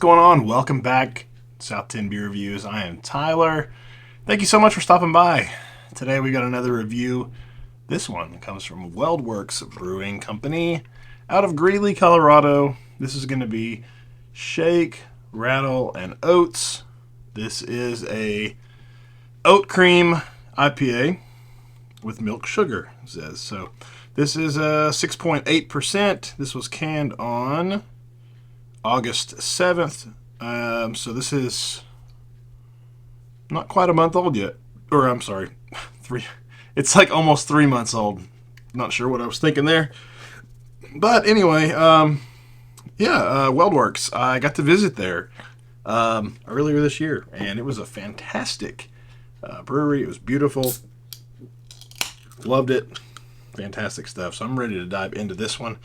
going on? Welcome back to South 10 Beer Reviews. I am Tyler. Thank you so much for stopping by. Today we got another review. This one comes from WeldWerks Brewing Company out of Greeley, Colorado. This is going to be Shake, Rattle, and Oats. This is a oat cream IPA with milk sugar, it says. So this is 6.8%. This was canned on August 7th. So this is not quite a month old yet. Or I'm sorry, it's like almost 3 months old. Not sure what I was thinking there. But anyway, WeldWerks. I got to visit there earlier this year, and it was a fantastic brewery. It was beautiful. Loved it. Fantastic stuff. So I'm ready to dive into this one.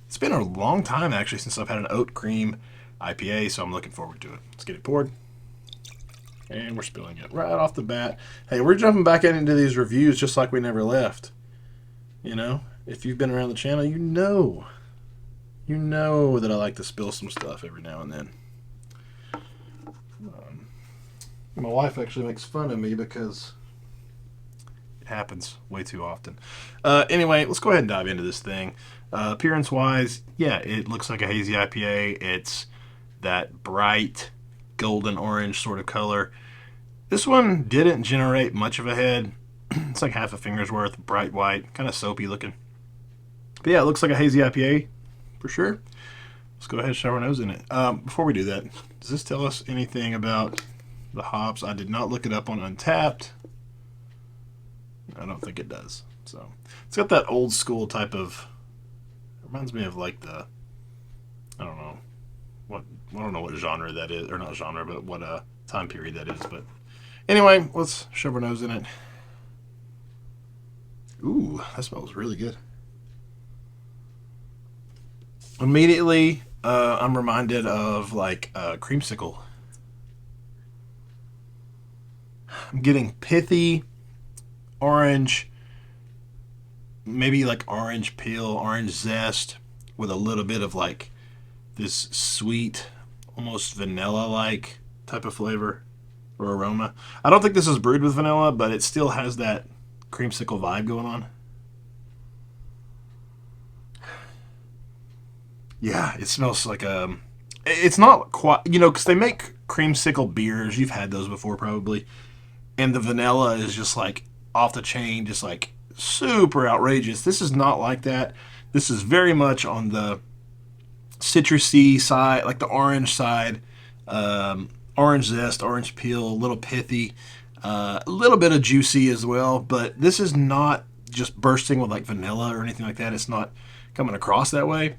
It's been a long time, actually, since I've had an oat cream IPA, so I'm looking forward to it. Let's get it poured. And we're spilling it right off the bat. Hey, we're jumping back into these reviews just like we never left. You know, if you've been around the channel, you know that I like to spill some stuff every now and then. My wife actually makes fun of me because it happens way too often. Anyway, let's go ahead and dive into this thing. Appearance-wise, yeah, it looks like a hazy IPA. It's that bright golden orange sort of color. This one didn't generate much of a head. It's like half a finger's worth, bright white, kind of soapy looking. But yeah, it looks like a hazy IPA for sure. Let's go ahead and shove our nose in it. Before we do that, does this tell us anything about the hops? I did not look it up on Untapped. I don't think it does. So it's got that old school type of, reminds me of like the, I don't know what genre that is, or not genre, but what time period that is. But anyway, let's shove our nose in it. Ooh, that smells really good. Immediately, I'm reminded of like creamsicle. I'm getting pithy, orange, maybe like orange peel, orange zest, with a little bit of like this sweet, almost vanilla-like type of flavor or aroma. I don't think this is brewed with vanilla, but it still has that creamsicle vibe going on. Yeah, it smells like it's not quite, because they make creamsicle beers. You've had those before probably. And the vanilla is just like off the chain, just like super outrageous. This is not like that. This is very much on the citrusy side, like the orange side. Orange zest, orange peel, a little pithy, a little bit of juicy as well. But this is not just bursting with like vanilla or anything like that. It's not coming across that way.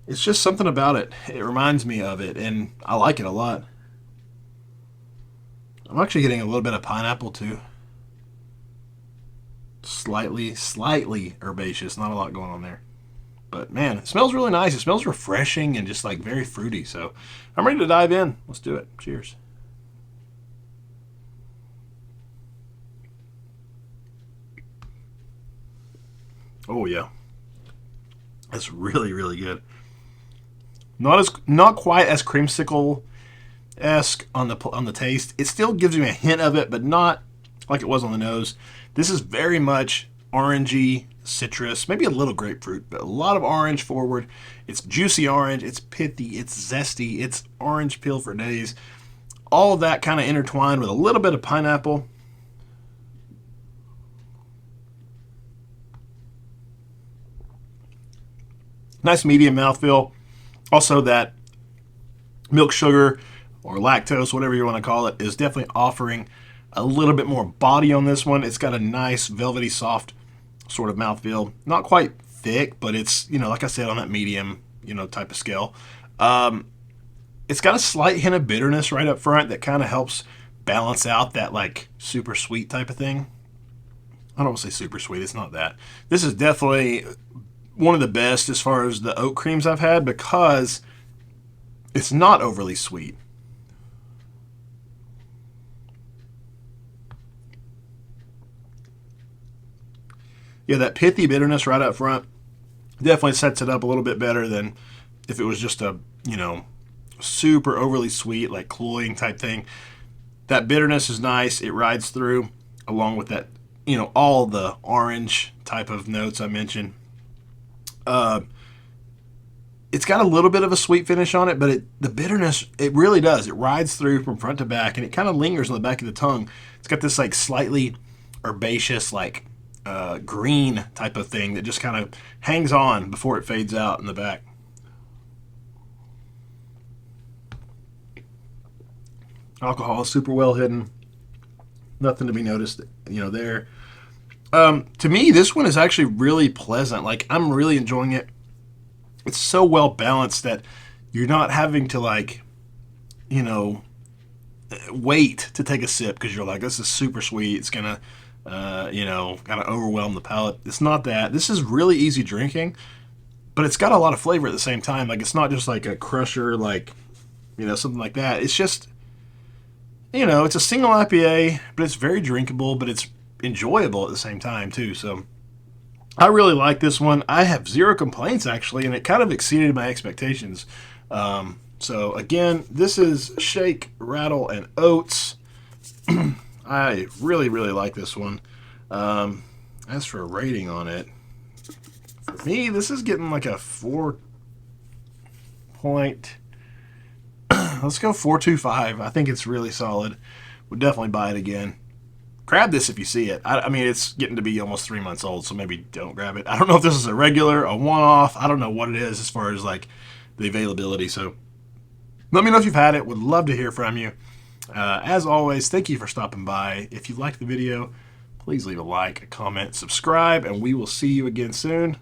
It's just something about it. It reminds me of it, and I like it a lot. I'm actually getting a little bit of pineapple too. Slightly herbaceous. Not a lot going on there. But man, it smells really nice. It smells refreshing and just like very fruity. So I'm ready to dive in. Let's do it. Cheers. Oh yeah. That's really, really good. Not quite as creamsicle-esque on the taste. It still gives me a hint of it, but not like it was on the nose. This is very much orangey, citrus, maybe a little grapefruit, but a lot of orange forward. It's juicy orange, it's pithy, it's zesty, it's orange peel for days. All of that kind of intertwined with a little bit of pineapple. Nice medium mouthfeel. Also, that milk sugar or lactose, whatever you want to call it, is definitely offering a little bit more body on this one. It's got a nice velvety soft sort of mouthfeel. Not quite thick, but it's, like I said, on that medium, type of scale. It's got a slight hint of bitterness right up front that kind of helps balance out that like super sweet type of thing. I don't want to say super sweet. It's not that. This is definitely one of the best as far as the oat creams I've had because it's not overly sweet. Yeah, that pithy bitterness right up front definitely sets it up a little bit better than if it was just a, super overly sweet, like cloying type thing. That bitterness is nice. It rides through along with that, all the orange type of notes I mentioned. Uh, it's got a little bit of a sweet finish on it, but the bitterness, it really does. It rides through from front to back, and it kind of lingers on the back of the tongue. It's got this like slightly herbaceous, like green type of thing that just kind of hangs on before it fades out in the back. Alcohol is super well hidden. Nothing to be noticed, there. To me, this one is actually really pleasant. Like, I'm really enjoying it. It's so well balanced that you're not having to, like, you know, wait to take a sip because you're like, this is super sweet. It's going to, kind of overwhelm the palate. It's not that. This is really easy drinking, but it's got a lot of flavor at the same time. Like, it's not just like a crusher, like, something like that. It's just, it's a single IPA, but it's very drinkable, but it's enjoyable at the same time, too. So I really like this one. I have zero complaints, actually, and it kind of exceeded my expectations. So, again, this is Shake, Rattle, and Oats. I really, really like this one. As for a rating on it, for me, this is getting like a 4 point. Let's go 4.25. I think it's really solid. Would definitely buy it again. Grab this if you see it. I mean, it's getting to be almost 3 months old, so maybe don't grab it. I don't know if this is a regular, a one-off. I don't know what it is as far as like the availability. So let me know if you've had it. Would love to hear from you. As always, thank you for stopping by. If you liked the video, please leave a like, a comment, subscribe, and we will see you again soon.